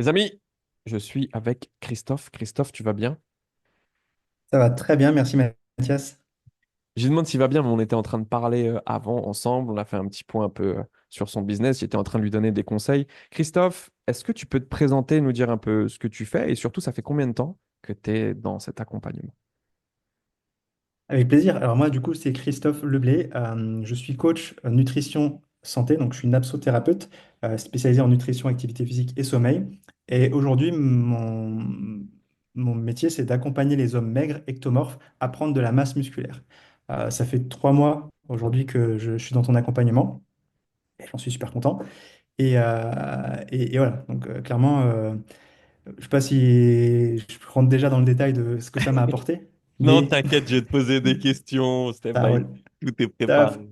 Les amis, je suis avec Christophe. Christophe, tu vas bien? Ça va très bien, merci Mathias. Je lui demande s'il va bien, mais on était en train de parler avant ensemble. On a fait un petit point un peu sur son business. J'étais en train de lui donner des conseils. Christophe, est-ce que tu peux te présenter, nous dire un peu ce que tu fais et surtout, ça fait combien de temps que tu es dans cet accompagnement? Avec plaisir. Alors moi, du coup, c'est Christophe Leblay. Je suis coach nutrition santé, donc je suis napsothérapeute spécialisé en nutrition, activité physique et sommeil. Et aujourd'hui, mon métier, c'est d'accompagner les hommes maigres, ectomorphes, à prendre de la masse musculaire. Ça fait 3 mois aujourd'hui que je suis dans ton accompagnement et j'en suis super content. Et voilà, donc clairement, je ne sais pas si je rentre déjà dans le détail de ce que ça m'a apporté, Non, mais t'inquiète, je vais te poser des questions, step ça by roule. step. Tout est préparé. Taf.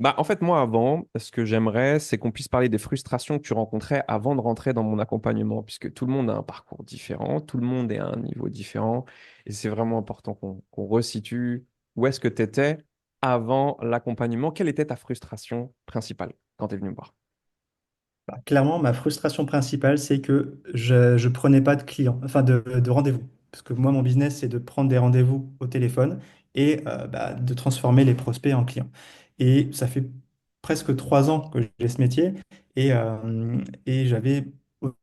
Bah, en fait, moi, avant, ce que j'aimerais, c'est qu'on puisse parler des frustrations que tu rencontrais avant de rentrer dans mon accompagnement, puisque tout le monde a un parcours différent, tout le monde est à un niveau différent, et c'est vraiment important qu'on resitue où est-ce que tu étais avant l'accompagnement. Quelle était ta frustration principale quand tu es venu me voir? Bah, clairement, ma frustration principale, c'est que je ne prenais pas de clients, enfin de rendez-vous. Parce que moi, mon business, c'est de prendre des rendez-vous au téléphone et bah, de transformer les prospects en clients. Et ça fait presque 3 ans que j'ai ce métier et j'avais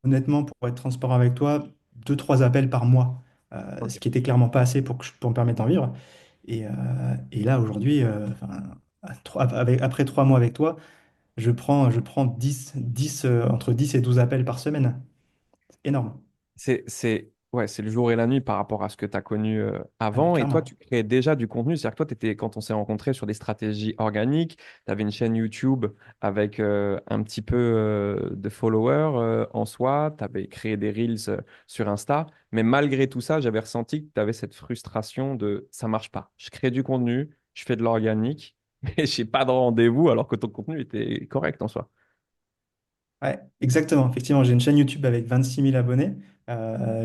honnêtement, pour être transparent avec toi, 2, 3 appels par mois, Ok. ce qui était clairement pas assez pour me permettre d'en vivre. Et là, aujourd'hui, enfin, après 3 mois avec toi, je prends 10 entre 10 et 12 appels par semaine. C'est énorme. Ouais, c'est le jour et la nuit par rapport à ce que tu as connu Ah, mais avant. Et toi, tu clairement. créais déjà du contenu. C'est-à-dire que toi, quand on s'est rencontrés sur des stratégies organiques, tu avais une chaîne YouTube avec un petit peu de followers en soi. Tu avais créé des Reels sur Insta. Mais malgré tout ça, j'avais ressenti que tu avais cette frustration de ça marche pas. Je crée du contenu, je fais de l'organique, mais je n'ai pas de rendez-vous alors que ton contenu était correct en soi. Ouais, exactement. Effectivement, j'ai une chaîne YouTube avec 26 000 abonnés.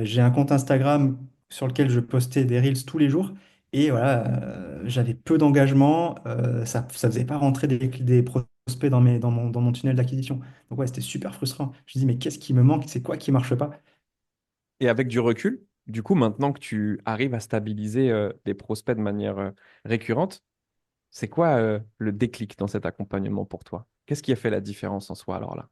J'ai un compte Instagram sur lequel je postais des Reels tous les jours. Et voilà, j'avais peu d'engagement. Ça faisait pas rentrer des prospects dans mon tunnel d'acquisition. Donc ouais, c'était super frustrant. Je me dis, mais qu'est-ce qui me manque? C'est quoi qui marche pas? Et avec du recul, du coup, maintenant que tu arrives à stabiliser des prospects de manière récurrente, c'est quoi le déclic dans cet accompagnement pour toi? Qu'est-ce qui a fait la différence en soi alors là?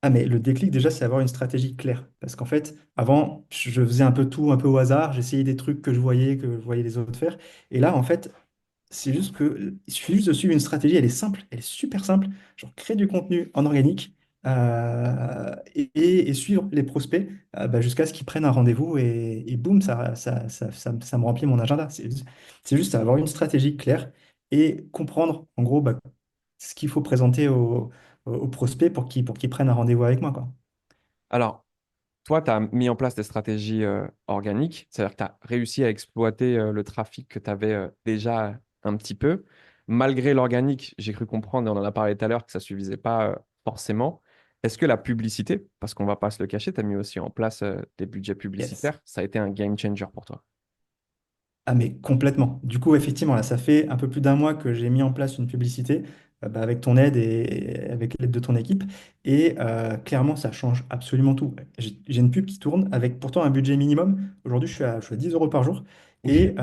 Ah, mais le déclic, déjà, c'est avoir une stratégie claire. Parce qu'en fait, avant, je faisais un peu tout, un peu au hasard. J'essayais des trucs que je voyais les autres faire. Et là, en fait, c'est juste que il suffit juste de suivre une stratégie. Elle est simple, elle est super simple. Genre, créer du contenu en organique et suivre les prospects bah, jusqu'à ce qu'ils prennent un rendez-vous. Et boum, ça me remplit mon agenda. C'est juste avoir une stratégie claire et comprendre, en gros, bah, ce qu'il faut présenter aux prospects pour qu'ils prennent un rendez-vous avec moi, quoi. Alors, toi, tu as mis en place des stratégies organiques, c'est-à-dire que tu as réussi à exploiter le trafic que tu avais déjà un petit peu. Malgré l'organique, j'ai cru comprendre, et on en a parlé tout à l'heure, que ça ne suffisait pas forcément. Est-ce que la publicité, parce qu'on ne va pas se le cacher, tu as mis aussi en place des budgets Yes. publicitaires, ça a été un game changer pour toi? Ah, mais complètement. Du coup, effectivement, là, ça fait un peu plus d'1 mois que j'ai mis en place une publicité bah, avec ton aide et avec l'aide de ton équipe. Et clairement, ça change absolument tout. J'ai une pub qui tourne avec pourtant un budget minimum. Aujourd'hui, je suis à 10 euros par jour. Et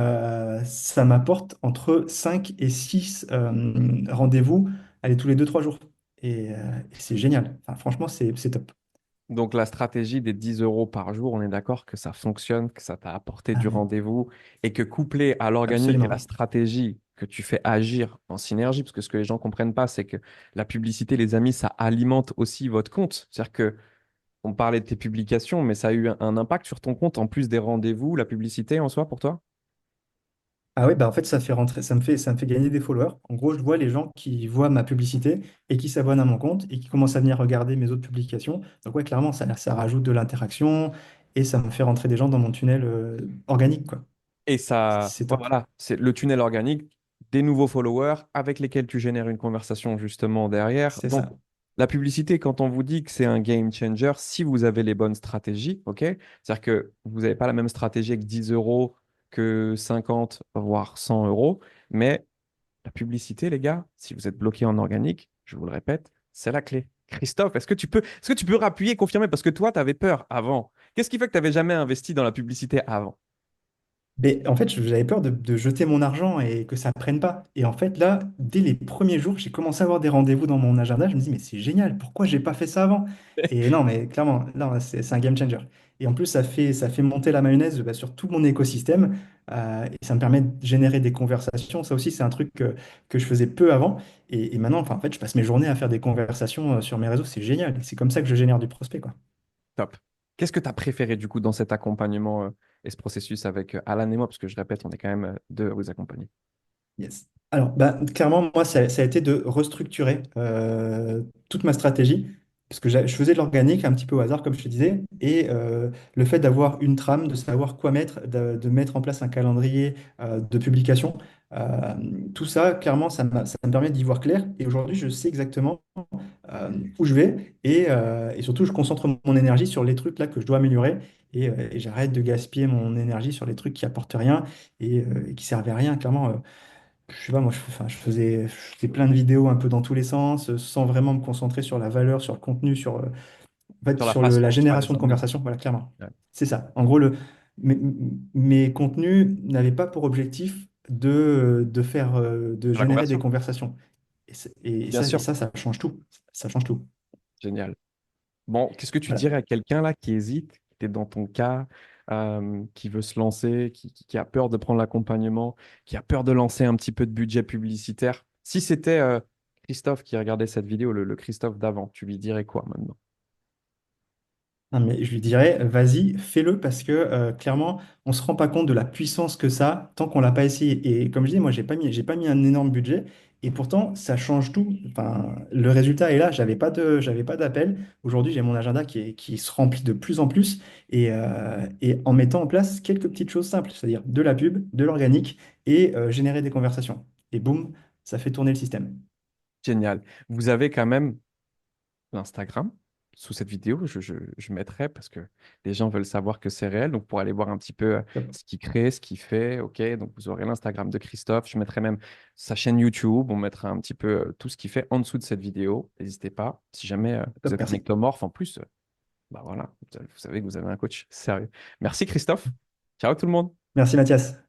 ça m'apporte entre 5 et 6 rendez-vous, allez, tous les 2, 3 jours. Et c'est génial. Enfin, franchement, c'est top. Donc la stratégie des 10 euros par jour, on est d'accord que ça fonctionne, que ça t'a apporté Ah, du mais rendez-vous et que couplé à l'organique et la absolument. stratégie que tu fais agir en synergie, parce que ce que les gens comprennent pas, c'est que la publicité, les amis, ça alimente aussi votre compte. C'est-à-dire que on parlait de tes publications, mais ça a eu un impact sur ton compte en plus des rendez-vous, la publicité en soi pour toi? Ah oui, bah en fait, ça fait rentrer, ça me fait gagner des followers. En gros, je vois les gens qui voient ma publicité et qui s'abonnent à mon compte et qui commencent à venir regarder mes autres publications. Donc ouais, clairement, ça rajoute de l'interaction et ça me fait rentrer des gens dans mon tunnel organique, quoi. Et ça, C'est top. voilà, c'est le tunnel organique, des nouveaux followers avec lesquels tu génères une conversation justement derrière. C'est Donc, ça. la publicité, quand on vous dit que c'est un game changer, si vous avez les bonnes stratégies, ok? C'est-à-dire que vous n'avez pas la même stratégie avec 10 euros que 50, voire 100 euros, mais la publicité, les gars, si vous êtes bloqué en organique, je vous le répète, c'est la clé. Christophe, est-ce que tu peux rappuyer, confirmer? Parce que toi, tu avais peur avant. Qu'est-ce qui fait que tu n'avais jamais investi dans la publicité avant? Mais en fait, j'avais peur de jeter mon argent et que ça ne prenne pas. Et en fait, là, dès les premiers jours, j'ai commencé à avoir des rendez-vous dans mon agenda. Je me dis, mais c'est génial, pourquoi j'ai pas fait ça avant? Et non, mais clairement, non, c'est un game changer. Et en plus, ça fait monter la mayonnaise bah, sur tout mon écosystème et ça me permet de générer des conversations. Ça aussi, c'est un truc que je faisais peu avant. Et maintenant, enfin, en fait, je passe mes journées à faire des conversations sur mes réseaux. C'est génial. C'est comme ça que je génère du prospect, quoi. Top. Qu'est-ce que tu as préféré du coup dans cet accompagnement et ce processus avec Alan et moi? Parce que je répète, on est quand même deux à vous accompagner. Yes. Alors, bah, clairement, moi, ça a été de restructurer toute ma stratégie, parce que je faisais de l'organique un petit peu au hasard, comme je te disais, et le fait d'avoir une trame, de savoir quoi mettre, de mettre en place un calendrier de publication, euh, tout ça, clairement, ça me permet d'y voir clair, et aujourd'hui, je sais exactement où je vais, et surtout, je concentre mon énergie sur les trucs là que je dois améliorer, et j'arrête de gaspiller mon énergie sur les trucs qui apportent rien et qui servent à rien, clairement. Je sais pas, moi, enfin, je faisais plein de vidéos un peu dans tous les sens, sans vraiment me concentrer sur la valeur, sur le contenu, en fait, Sur la sur façon la dont tu vas génération les de emmener. conversation. Voilà, clairement. Ouais. C'est ça. En gros, mes, mes contenus n'avaient pas pour objectif de La générer des conversion. conversations. Bien sûr. Ça change tout. Ça change tout. Génial. Bon, qu'est-ce que tu Voilà. dirais à quelqu'un là qui hésite, qui est dans ton cas, qui veut se lancer, qui a peur de prendre l'accompagnement, qui a peur de lancer un petit peu de budget publicitaire? Si c'était Christophe qui regardait cette vidéo, le Christophe d'avant, tu lui dirais quoi maintenant? Non, mais je lui dirais, vas-y, fais-le parce que clairement, on ne se rend pas compte de la puissance que ça a tant qu'on l'a pas essayé. Et comme je dis, moi, j'ai pas mis un énorme budget et pourtant, ça change tout. Enfin, le résultat est là. J'avais pas d'appel. Aujourd'hui, j'ai mon agenda qui se remplit de plus en plus et en mettant en place quelques petites choses simples, c'est-à-dire de la pub, de l'organique et générer des conversations. Et boum, ça fait tourner le système. Génial. Vous avez quand même l'Instagram. Sous cette vidéo, je mettrai parce que les gens veulent savoir que c'est réel. Donc, pour aller voir un petit peu Top. ce qu'il crée, ce qu'il fait. OK. Donc, vous aurez l'Instagram de Christophe. Je mettrai même sa chaîne YouTube. On mettra un petit peu tout ce qu'il fait en dessous de cette vidéo. N'hésitez pas. Si jamais vous Top, êtes un merci. ectomorphe, en plus, bah voilà, vous savez que vous avez un coach sérieux. Merci, Christophe. Ciao, tout le monde. Merci, Mathias.